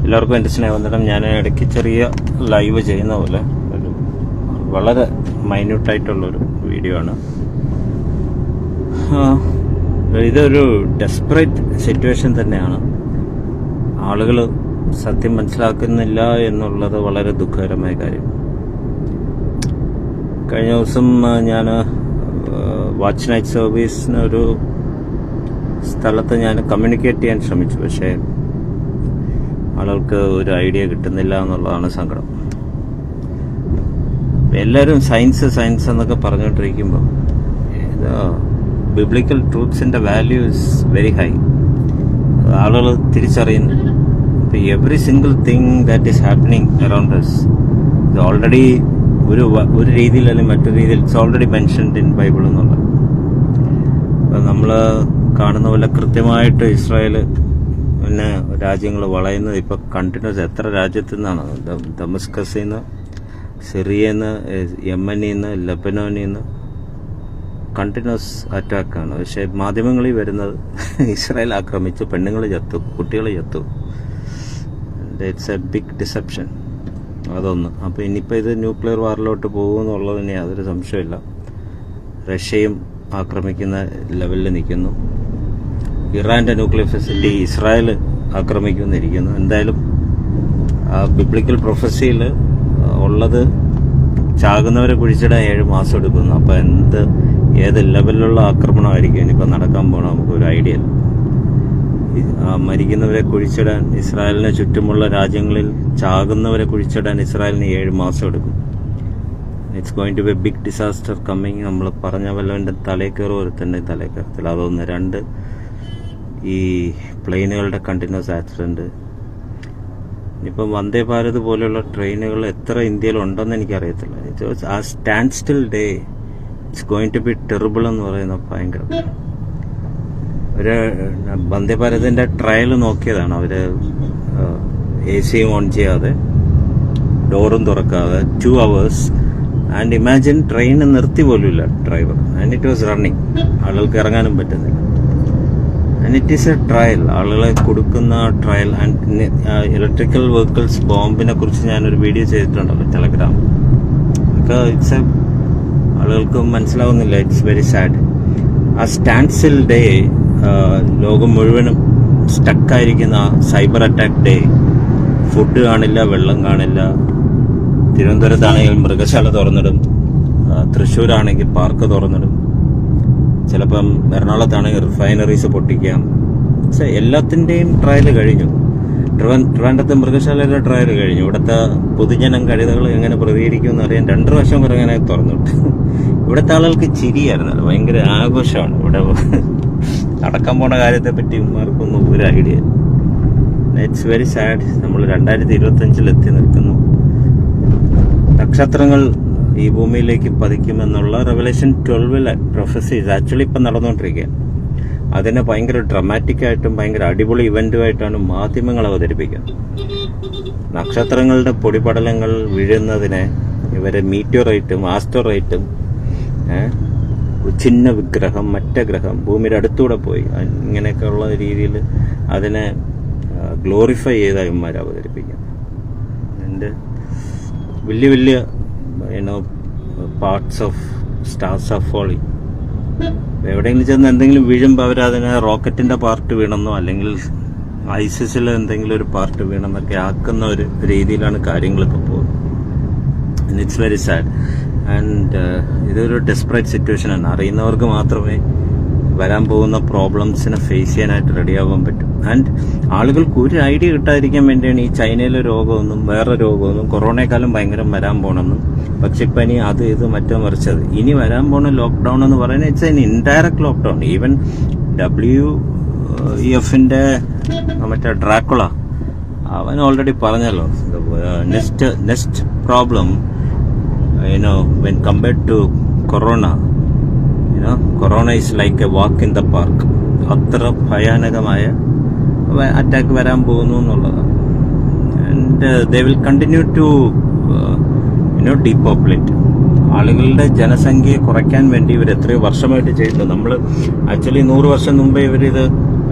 എല്ലാവർക്കും എൻ്റെ സ്നേഹവന്ദനം. ഞാൻ ഇടയ്ക്ക് ചെറിയ ലൈവ് ചെയ്യുന്ന പോലെ ഒരു വളരെ മൈന്യൂട്ടായിട്ടുള്ളൊരു വീഡിയോ ആണ്. ഇതൊരു ഡെസ്പറേറ്റ് സിറ്റുവേഷൻ തന്നെയാണ്. ആളുകൾ സത്യം മനസ്സിലാക്കുന്നില്ല എന്നുള്ളത് വളരെ ദുഃഖകരമായ കാര്യം. കഴിഞ്ഞ ദിവസം ഞാൻ വാച്ച് നൈറ്റ് സർവീസിന് ഒരു സ്ഥലത്ത് ഞാൻ കമ്മ്യൂണിക്കേറ്റ് ചെയ്യാൻ ശ്രമിച്ചു. പക്ഷേ ആളുകൾക്ക് ഒരു ഐഡിയ കിട്ടുന്നില്ല എന്നുള്ളതാണ് സങ്കടം. എല്ലാവരും സയൻസ് സയൻസ് എന്നൊക്കെ പറഞ്ഞുകൊണ്ടിരിക്കുമ്പോൾ ബിബ്ലിക്കൽ ട്രൂത്ത്സിൻ്റെ വാല്യൂ ഇസ് വെരി ഹൈ. ആളുകൾ തിരിച്ചറിയുന്നു. Every single thing that is happening around us ഇത് ഓൾറെഡി ഒരു രീതിയിൽ അല്ലെങ്കിൽ മറ്റൊരു രീതിയിൽ it's already mentioned in Bible എന്നുള്ളത്. നമ്മൾ കാണുന്ന പോലെ കൃത്യമായിട്ട് ഇസ്രായേൽ പിന്നെ രാജ്യങ്ങൾ വളയുന്നത് ഇപ്പോൾ കണ്ടിന്യൂസ് എത്ര രാജ്യത്തു നിന്നാണ്? ദമസ്കസിൽ നിന്ന്, സിറിയയിൽ നിന്ന്, യമനിൽ നിന്ന്, ലബനോനിൽ നിന്ന് കണ്ടിന്യൂസ് അറ്റാക്കാണ്. പക്ഷേ മാധ്യമങ്ങളിൽ വരുന്നത് ഇസ്രായേൽ ആക്രമിച്ചു, പെണ്ണുങ്ങൾ ചത്തു, കുട്ടികൾ ചത്തു. It's a big deception. അതൊന്ന്. അപ്പോൾ ഇനിയിപ്പോൾ ഇത് ന്യൂക്ലിയർ വാറിലോട്ട് പോകുമെന്നുള്ളതിന് യാതൊരു സംശയമില്ല. റഷ്യയും ആക്രമിക്കുന്ന ലെവലിൽ നിൽക്കുന്നു. ഇറാന്റെ ന്യൂക്ലിയർ ഫെസിലിറ്റി ഇസ്രായേൽ ആക്രമിക്കുന്നിരിക്കുന്നു. എന്തായാലും ബിബ്ലിക്കൽ പ്രൊഫസിയിൽ ഉള്ളത് ചാകുന്നവരെ കുഴിച്ചിടാൻ 7 മാസം എടുക്കുന്നു. അപ്പോൾ ഏത് ലെവലിലുള്ള ആക്രമണമായിരിക്കും ഇനിയിപ്പോൾ നടക്കാൻ പോകണം നമുക്കൊരു ഐഡിയ ഇല്ല. മരിക്കുന്നവരെ കുഴിച്ചിടാൻ ഇസ്രായേലിന് ചുറ്റുമുള്ള രാജ്യങ്ങളിൽ ചാകുന്നവരെ കുഴിച്ചിടാൻ ഇസ്രായേലിന് 7 മാസം എടുക്കും. It's going to be a big disaster coming. നമ്മൾ പറഞ്ഞ വല്ലവൻ്റെ തലേക്കയറും ഒരുത്തൻ്റെ തലേക്കയറത്തില്ല. അതൊന്ന്. 2, ഈ പ്ലെയിനുകളുടെ കണ്ടിന്യൂസ് ആക്സിഡൻറ്റ്. ഇപ്പം വന്ദേ ഭാരത് പോലെയുള്ള ട്രെയിനുകൾ എത്ര ഇന്ത്യയിൽ ഉണ്ടെന്ന് എനിക്കറിയത്തില്ല. ആ standstill day it's going to be terrible എന്ന് പറയുന്നത് ഭയങ്കരം. ഒരു വന്ദേ ഭാരതിൻ്റെ ട്രയൽ നോക്കിയതാണ് അവർ. AC ഓൺ ചെയ്യാതെ, ഡോറും തുറക്കാതെ 2 hours. ആൻഡ് ഇമാജിൻ, ട്രെയിൻ നിർത്തി പോലുമില്ല driver. And it was running. ആളുകൾക്ക് ഇറങ്ങാനും പറ്റുന്നില്ല. And it is A trial. ആളുകളെ കൊടുക്കുന്ന ട്രയൽ. ആൻഡ് ഇലക്ട്രിക്കൽ വെഹിക്കിൾസ് ബോംബിനെ കുറിച്ച് ഞാനൊരു വീഡിയോ ചെയ്തിട്ടുണ്ടല്ലോ ടെലഗ്രാം. ഒക്കെ ഇറ്റ്സ് ആളുകൾക്ക് മനസ്സിലാവുന്നില്ല. It's very sad. ആ സ്റ്റാൻഡ് സ്റ്റിൽ ഡേ, ലോകം മുഴുവനും സ്റ്റക്കായിരിക്കുന്ന സൈബർ അറ്റാക്ക് ഡേ. ഫുഡ് കാണില്ല, വെള്ളം കാണില്ല. തിരുവനന്തപുരത്താണെങ്കിൽ മൃഗശാല തുറന്നിടും, തൃശ്ശൂരാണെങ്കിൽ പാർക്ക് തുറന്നിടും, ചിലപ്പം എറണാകുളത്താണെങ്കിൽ റിഫൈനറീസ് പൊട്ടിക്കാം. എല്ലാത്തിൻ്റെയും ട്രയൽ കഴിഞ്ഞു. ട്രിവാൻഡ്രത്തെ മൃഗശാലയുടെ ട്രയൽ കഴിഞ്ഞു. ഇവിടുത്തെ പൊതുജനം കഴുതകൾ എങ്ങനെ പ്രതികരിക്കുമെന്ന് അറിയാൻ 2 വർഷം കുറങ്ങനെ തുറന്നിട്ട്. ഇവിടുത്തെ ആളുകൾക്ക് ചിരിയായിരുന്നല്ലോ, ഭയങ്കര ആഘോഷമാണ്. ഇവിടെ നടക്കാൻ പോണ കാര്യത്തെ പറ്റി ഉമ്മാർക്കൊന്നും ഒരു ഐഡിയ. It's very sad. നമ്മൾ 2025 എത്തി നിൽക്കുന്നു. നക്ഷത്രങ്ങൾ ഈ ഭൂമിയിലേക്ക് പതിക്കുമെന്നുള്ള റെവലേഷൻ 12 പ്രൊഫസീസ് ആക്ച്വലി ഇപ്പം നടന്നുകൊണ്ടിരിക്കുക. അതിനെ ഭയങ്കര ഡ്രമാറ്റിക്കായിട്ടും ഭയങ്കര അടിപൊളി ഇവന്റുമായിട്ടാണ് മാധ്യമങ്ങൾ അവതരിപ്പിക്കുന്നത്. നക്ഷത്രങ്ങളുടെ പൊടിപടലങ്ങൾ വീഴുന്നതിനെ ഇവരെ മീറ്റിയോറൈറ്റും ആസ്റ്ററൈറ്റും ചിഹ്ന വിഗ്രഹം, മറ്റേ ഗ്രഹം ഭൂമിയുടെ അടുത്തൂടെ പോയി, ഇങ്ങനെയൊക്കെയുള്ള രീതിയിൽ അതിനെ ഗ്ലോറിഫൈ ചെയ്ത ഇവന്മാർ അവതരിപ്പിക്കാം. എൻ്റെ വലിയ വലിയ parts of stars of Foley. എവിടെയെങ്കിലും ചെന്ന് എന്തെങ്കിലും വീഴുമ്പോൾ അവരതിനെ റോക്കറ്റിൻ്റെ പാർട്ട് വീണെന്നോ അല്ലെങ്കിൽ ഐസിസിൽ എന്തെങ്കിലും ഒരു പാർട്ട് വീണെന്നൊക്കെ ആക്കുന്ന ഒരു രീതിയിലാണ് കാര്യങ്ങളൊക്കെ പോകുന്നത്. It's very sad. ആൻഡ് ഇതൊരു ഡെസ്പറേറ്റ് സിറ്റുവേഷനാണ്. അറിയുന്നവർക്ക് മാത്രമേ വരാൻ പോകുന്ന പ്രോബ്ലംസിനെ ഫേസ് ചെയ്യാനായിട്ട് റെഡിയാവാൻ പറ്റും. ആൻഡ് ആളുകൾക്ക് ഒരു ഐഡിയ കിട്ടാതിരിക്കാൻ വേണ്ടിയാണ് ഈ ചൈനയിലെ രോഗമൊന്നും വേറെ രോഗമൊന്നും കൊറോണയെക്കാളും ഭയങ്കരം വരാൻ പോകണമെന്നും പക്ഷിപ്പനി അത് ഇത് മറ്റോ മറിച്ചത്. ഇനി വരാൻ പോണ ലോക്ക്ഡൌൺ എന്ന് പറയുന്നത് it's an indirect lockdown. Even WEFന്റെ മറ്റേ ഡ്രാക്കുള അവൻ ഓൾറെഡി പറഞ്ഞല്ലോ, next problem when compared to corona, corona is like a walk in the park. അത്ര ഭയാനകമായ അറ്റാക്ക് വരാൻ പോകുന്നു എന്നുള്ളതാണ്. And they will continue to depopulate. ആളുകളുടെ ജനസംഖ്യയെ കുറയ്ക്കാൻ വേണ്ടി ഇവർ എത്രയോ വർഷമായിട്ട് ചെയ്യുന്നു. നമ്മൾ ആക്ച്വലി 100 വർഷം മുമ്പേ ഇവരിത്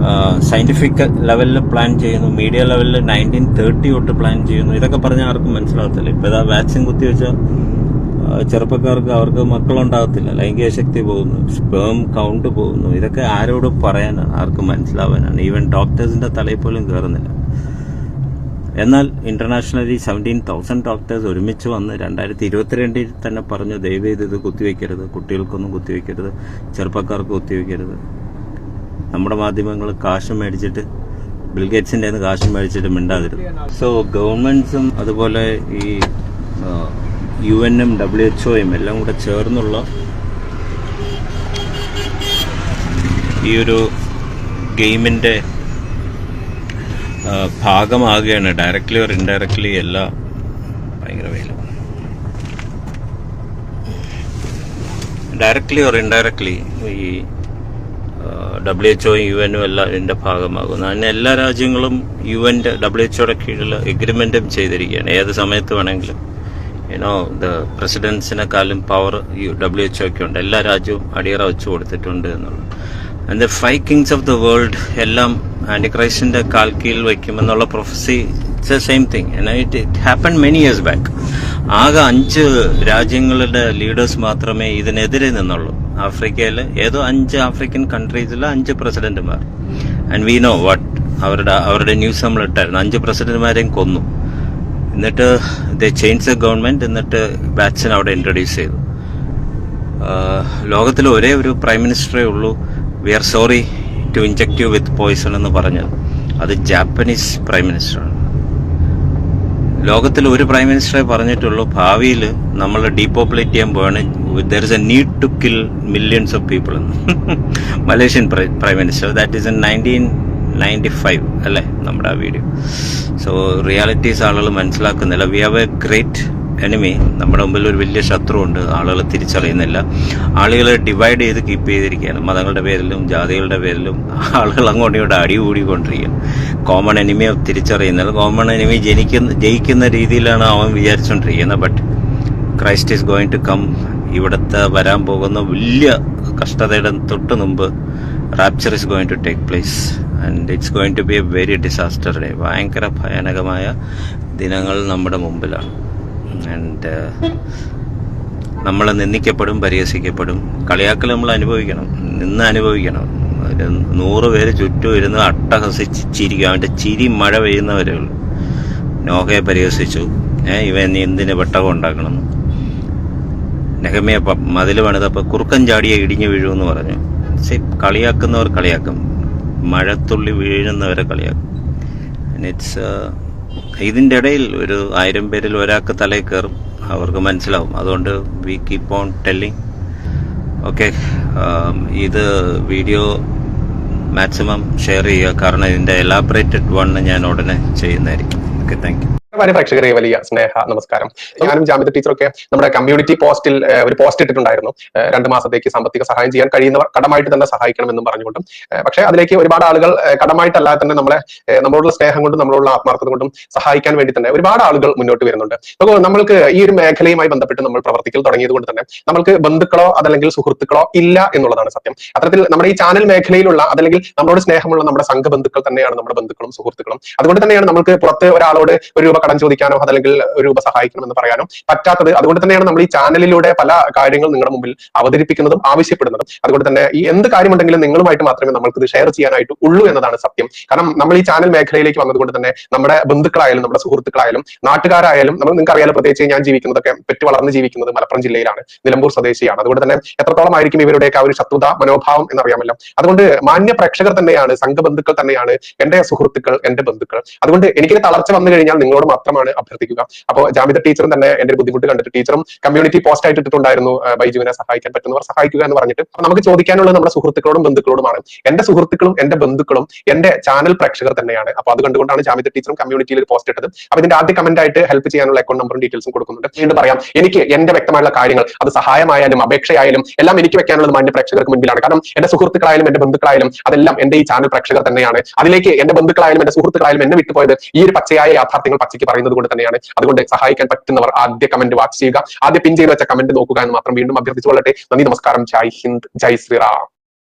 സയന്റിഫിക് ലെവലിൽ പ്ലാൻ ചെയ്യുന്നു, മീഡിയ ലെവലിൽ 1930 തൊട്ട് പ്ലാൻ ചെയ്യുന്നു. ഇതൊക്കെ പറഞ്ഞാൽ ആർക്കും മനസ്സിലാകത്തില്ല. ഇപ്പൊ ഇതാ വാക്സിൻ കുത്തിവെച്ച ചെറുപ്പക്കാർക്ക് അവർക്ക് മക്കളുണ്ടാകത്തില്ല, ലൈംഗിക ശക്തി പോകുന്നു, സ്പേം കൗണ്ട് പോകുന്നു. ഇതൊക്കെ ആരോട് പറയാനാണ്, ആർക്കും മനസ്സിലാവാനാണ്? ഈവൻ ഡോക്ടേഴ്സിന്റെ തലയിൽ പോലും കയറുന്നില്ല. എന്നാൽ ഇന്റർനാഷണലി 17,000 ഡോക്ടേഴ്സ് ഒരുമിച്ച് വന്ന് 2022 തന്നെ പറഞ്ഞു, ദയവേത് ഇത് കുത്തിവെക്കരുത്, കുട്ടികൾക്കൊന്നും കുത്തിവെക്കരുത്, ചെറുപ്പക്കാർക്ക് കുത്തിവെക്കരുത്. നമ്മുടെ മാധ്യമങ്ങൾ കാശ് മേടിച്ചിട്ട്, ബിൽഗേറ്റ്സിന്റെ കാശ് മേടിച്ചിട്ട് മിണ്ടാതിരുന്നു. സോ ഗവൺമെന്റ്സും അതുപോലെ ഈ UN-ഉം WHO-യും എല്ലാം കൂടെ ചേർന്നുള്ള ഈ ഒരു ഗെയിമിന്റെ ഭാഗമാകുകയാണ്. ഡയറക്ട്ലി ഓർ ഇൻഡയറക്ട്ലി എല്ലാം ഭയങ്കര വെയിലും. ഡയറക്ട്ലി ഓർ ഇൻഡയറക്ട്ലി ഈ WHO, UN-ഉം എല്ലാം ഇതിന്റെ ഭാഗമാകുന്നു. അതിന് എല്ലാ രാജ്യങ്ങളും UN-ന്റെ WHO-യുടെ കീഴിൽ എഗ്രിമെന്റും ചെയ്തിരിക്കുകയാണ്. ഏത് സമയത്ത് വേണമെങ്കിലും പ്രസിഡൻസിനെക്കാളും പവർ WHO ഒക്കെ ഉണ്ട്. എല്ലാ രാജ്യവും അടിയറ വെച്ചു കൊടുത്തിട്ടുണ്ട് എന്നുള്ളത്. And the 5 kings of the world എല്ലാം ആന്റിക്രൈസ്റ്റിന്റെ കാൽ കീഴിൽ വയ്ക്കുമെന്നുള്ള prophecy, it's a same thing. It happen many years back. ആകെ 5 രാജ്യങ്ങളുടെ ലീഡേഴ്സ് മാത്രമേ ഇതിനെതിരെ നിന്നുള്ളൂ. ആഫ്രിക്കയിൽ ഏതോ 5 ആഫ്രിക്കൻ കൺട്രീസിലെ 5 പ്രസിഡന്റുമാർ. ആൻഡ് വി നോ വാട്ട് അവരുടെ ന്യൂസ് നമ്മൾ ഇട്ടായിരുന്നു. 5 പ്രസിഡന്റുമാരെയും കൊന്നു. എന്നിട്ട് ദേ ചേഞ്ച് ദ ഗവൺമെന്റ്. എന്നിട്ട് വാക്സിൻ അവിടെ ഇൻട്രൊഡ്യൂസ് ചെയ്തു. ലോകത്തിൽ ഒരേ ഒരു പ്രൈം മിനിസ്റ്ററേ ഉള്ളൂ we are sorry to inject you with poison എന്ന് പറഞ്ഞത്. അത് ജാപ്പനീസ് പ്രൈം മിനിസ്റ്ററാണ്. ലോകത്തിൽ ഒരു പ്രൈം മിനിസ്റ്ററെ പറഞ്ഞിട്ടുള്ളൂ ഭാവിയിൽ നമ്മൾ ഡീപോപ്പുലേറ്റ് ചെയ്യാൻ പോവാണ്, there is a need to kill millions of people എന്ന്. Malaysian prime minister. That is in 1995 അല്ലേ നമ്മുടെ ആ വീഡിയോ. സോ റിയാലിറ്റീസ് ആളുകൾ മനസ്സിലാക്കുന്നില്ല. We have a great enemy. നമ്മുടെ മുമ്പിൽ ഒരു വലിയ ശത്രുവുണ്ട്, ആളുകൾ തിരിച്ചറിയുന്നില്ല. ആളുകളെ ഡിവൈഡ് ചെയ്ത് കീപ്പ് ചെയ്തിരിക്കുകയാണ്. മതങ്ങളുടെ പേരിലും ജാതികളുടെ പേരിലും ആളുകൾ അങ്ങോട്ടും ഇങ്ങോട്ട് അടികൂടിക്കൊണ്ടിരിക്കുകയാണ്. കോമൺ എനിമിയെ തിരിച്ചറിയുന്നില്ല. കോമൺ എനിമി ജയിക്കുന്ന രീതിയിലാണ് അവൻ വിചാരിച്ചുകൊണ്ടിരിക്കുന്നത്. But Christ is going to come. ഇവിടുത്തെ വരാൻ പോകുന്ന വലിയ കഷ്ടതയുടെ തൊട്ട് മുമ്പ് rapture is going to take place and it's going to be a very disaster day. ഭയങ്കര ഭയാനകമായ ദിനങ്ങൾ നമ്മുടെ മുമ്പിലാണ്. ആൻഡ് നമ്മൾ നിന്ദിക്കപ്പെടും, പരിഹസിക്കപ്പെടും, കളിയാക്കൽ നമ്മൾ അനുഭവിക്കണം, നിന്ന് അനുഭവിക്കണം. 100 പേര് ചുറ്റും ഇരുന്ന് അട്ടഹസിച്ച് ചിരിക്കും. അവൻ്റെ ചിരി മഴ പെയ്യുന്നവരേ ഉള്ളൂ. നോഹയെ പരിഹസിച്ചു, ഇവൻ നീ എന്തിന് പെട്ടകം ഉണ്ടാക്കണം. നെഹമ്യ മതിൽ പണിതപ്പോൾ കുറുക്കൻ ചാടിയെ ഇടിഞ്ഞു വീഴുമെന്ന് പറഞ്ഞു. കളിയാക്കുന്നവർ കളിയാക്കും, മഴത്തുള്ളി വീഴുന്നവരെ കളിയാക്കും. ഇതിൻ്റെ ഇടയിൽ ഒരു 1000 പേരിൽ ഒരാൾക്ക് തലയിൽ കയറും, അവർക്ക് മനസ്സിലാവും. അതുകൊണ്ട് V keep on telling. Okay, ഇത് വീഡിയോ മാക്സിമം ഷെയർ ചെയ്യുക, കാരണം ഇതിൻ്റെ എലാബറേറ്റഡ് വൺ ഞാൻ ഉടനെ ചെയ്യുന്നതായിരിക്കും. Okay, thank you. പ്രേക്ഷകരെ വലിയ സ്നേഹ നമസ്കാരം. ഞാനും ജാമിദ ടീച്ചറൊക്കെ നമ്മുടെ കമ്മ്യൂണിറ്റി പോസ്റ്റിൽ ഒരു പോസ്റ്റ് ഇട്ടിട്ടുണ്ടായിരുന്നു. 2 മാസത്തേക്ക് സാമ്പത്തിക സഹായം ചെയ്യാൻ കഴിയുന്നവർ കടമായിട്ട് തന്നെ സഹായിക്കണമെന്നും പറഞ്ഞുകൊണ്ടും. പക്ഷെ അതിലേക്ക് ഒരുപാട് ആളുകൾ കടമായിട്ടല്ലാതെ തന്നെ നമ്മളോടുള്ള സ്നേഹം കൊണ്ടും നമ്മളോടുള്ള ആത്മാർത്ഥത കൊണ്ടും സഹായിക്കാൻ വേണ്ടി തന്നെ ഒരുപാട് ആളുകൾ മുന്നോട്ട് വരുന്നുണ്ട്. അപ്പോൾ നമ്മൾക്ക് ഈ ഒരു മേഖലയുമായി ബന്ധപ്പെട്ട് നമ്മൾ പ്രവർത്തിക്കൽ തുടങ്ങിയത് കൊണ്ട് തന്നെ നമ്മൾക്ക് ബന്ധുക്കളോ അതല്ലെങ്കിൽ സുഹൃത്തുക്കളോ ഇല്ല എന്നുള്ളതാണ് സത്യം. അത്തരത്തിൽ നമ്മുടെ ഈ ചാനൽ മേഖലയിലുള്ള അതല്ലെങ്കിൽ നമ്മളോട് സ്നേഹമുള്ള നമ്മുടെ സംഘബന്ധുക്കൾ തന്നെയാണ് നമ്മുടെ ബന്ധുക്കളും സുഹൃത്തുക്കളും. അതുകൊണ്ട് തന്നെയാണ് നമുക്ക് പുറത്ത് ഒരാളോട് ഒരു രൂപ കടം ചോദിക്കാനോ അതല്ലെങ്കിൽ ഒരു രൂപ സഹായിക്കണമെന്ന് പറയാനോ പറ്റാത്തത്. അതുകൊണ്ട് തന്നെയാണ് നമ്മൾ ഈ ചാനലിലൂടെ പല കാര്യങ്ങൾ നിങ്ങളുടെ മുമ്പിൽ അവതരിപ്പിക്കുന്നതും ആവശ്യപ്പെടുന്നതും. അതുകൊണ്ട് തന്നെ ഈ എന്ത് കാര്യമുണ്ടെങ്കിലും നിങ്ങളുമായിട്ട് മാത്രമേ നമ്മൾക്ക് ഇത് ഷെയർ ചെയ്യാനായിട്ട് ഉള്ളൂ എന്നതാണ് സത്യം. കാരണം നമ്മൾ ഈ ചാനൽ മേഖലയിലേക്ക് വന്നതുകൊണ്ട് തന്നെ നമ്മുടെ ബന്ധുക്കളായാലും നമ്മുടെ സുഹൃത്തുക്കളായാലും നാട്ടുകാരായാലും നിങ്ങൾക്ക് അറിയാലോ, പ്രത്യേകിച്ച് ഞാൻ ജീവിക്കുന്നതൊക്കെ പെറ്റ് വളർന്ന് ജീവിക്കുന്നത് മലപ്പുറം ജില്ലയിലാണ്, നിലമ്പൂർ സ്വദേശിയാണ്. അതുകൊണ്ട് തന്നെ എത്രത്തോളം ആയിരിക്കും ഇവരുടെയൊക്കെ ഒരു ശത്രുത മനോഭാവം എന്നറിയാമല്ലോ. അതുകൊണ്ട് മാന്യ പ്രേക്ഷകർ തന്നെയാണ്, സംഘബന്ധുക്കൾ തന്നെയാണ് എന്റെ സുഹൃത്തുക്കൾ, എന്റെ ബന്ധുക്കൾ. അതുകൊണ്ട് എനിക്കൊരു തളർച്ച വന്നു കഴിഞ്ഞാൽ നിങ്ങളോട് മാത്രമാണ് അഭ്യർത്ഥിക്കുക. അപ്പോൾ ജാമിദ ടീച്ചറും തന്നെ എന്റെ ബുദ്ധിമുട്ട് കണ്ടിട്ട് ടീച്ചറും കമ്മ്യൂണിറ്റി പോസ്റ്റ് ആയിട്ട് ഇട്ടിട്ടുണ്ടായിരുന്നു, ബൈജുവിനെ സഹായിക്കാൻ പറ്റുന്നവർ സഹായിക്കുക എന്ന് പറഞ്ഞിട്ട്. നമുക്ക് ചോദിക്കാനുള്ളത് നമ്മുടെ സുഹൃത്തുക്കളോടും ബന്ധുക്കളോടുമാണ്. എന്റെ സുഹൃത്തുക്കളും എന്റെ ബന്ധുക്കളും എന്റെ ചാനൽ പ്രേക്ഷകർ തന്നെയാണ്. അപ്പൊ അത് കണ്ടുകൊണ്ടാണ് ജാമിദ ടീച്ചറും കമ്മ്യൂണിറ്റിയിൽ ഒരു പോസ്റ്റ് ഇട്ടത്. അപ്പൊ ഇതിന്റെ ആദ്യ കമന്റ് ആയിട്ട് ഹെൽപ്പ് ചെയ്യാനുള്ള അക്കൗണ്ട് നമ്പറും ഡീറ്റെയിൽസും കൊടുക്കുന്നുണ്ട്. വീണ്ടും പറയാം, എനിക്ക് എന്റെ വ്യക്തമായുള്ള കാര്യങ്ങൾ, അത് സഹായമായാലും അപേക്ഷയായാലും എല്ലാം എനിക്ക് വെക്കാനുള്ളത് മാന്യ പ്രേക്ഷകർക്ക് മുൻപിലാണ്. കാരണം എന്റെ സുഹൃത്തുക്കളായാലും എന്റെ ബന്ധുക്കളായാലും അതെല്ലാം എന്റെ ഈ ചാനൽ പ്രേക്ഷകർ തന്നെയാണ്. അതിലേക്ക് എന്റെ ബന്ധുക്കളായാലും എന്റെ സുഹൃത്തുക്കളായാലും എന്നെ വിട്ടുപോയത് ഈ ഒരു പച്ചയായ യാഥാർത്ഥ്യങ്ങൾ പച്ചയ്ക്ക് പറയുന്നത് കൊണ്ട് തന്നെയാണ്. അതുകൊണ്ട് സഹായിക്കാൻ പറ്റുന്നവർ ആദ്യ കമന്റ് വാച്ച് ചെയ്യുക, ആദ്യ പിൻ ചെയ്ത് വെച്ച കമന്റ് നോക്കുക എന്ന് മാത്രം വീണ്ടും അഭ്യർത്ഥിച്ചുകൊള്ളട്ടെ. നന്ദി, നമസ്കാരം, ജയ് ഹിന്ദ്, ജയ് ശ്രീറാം.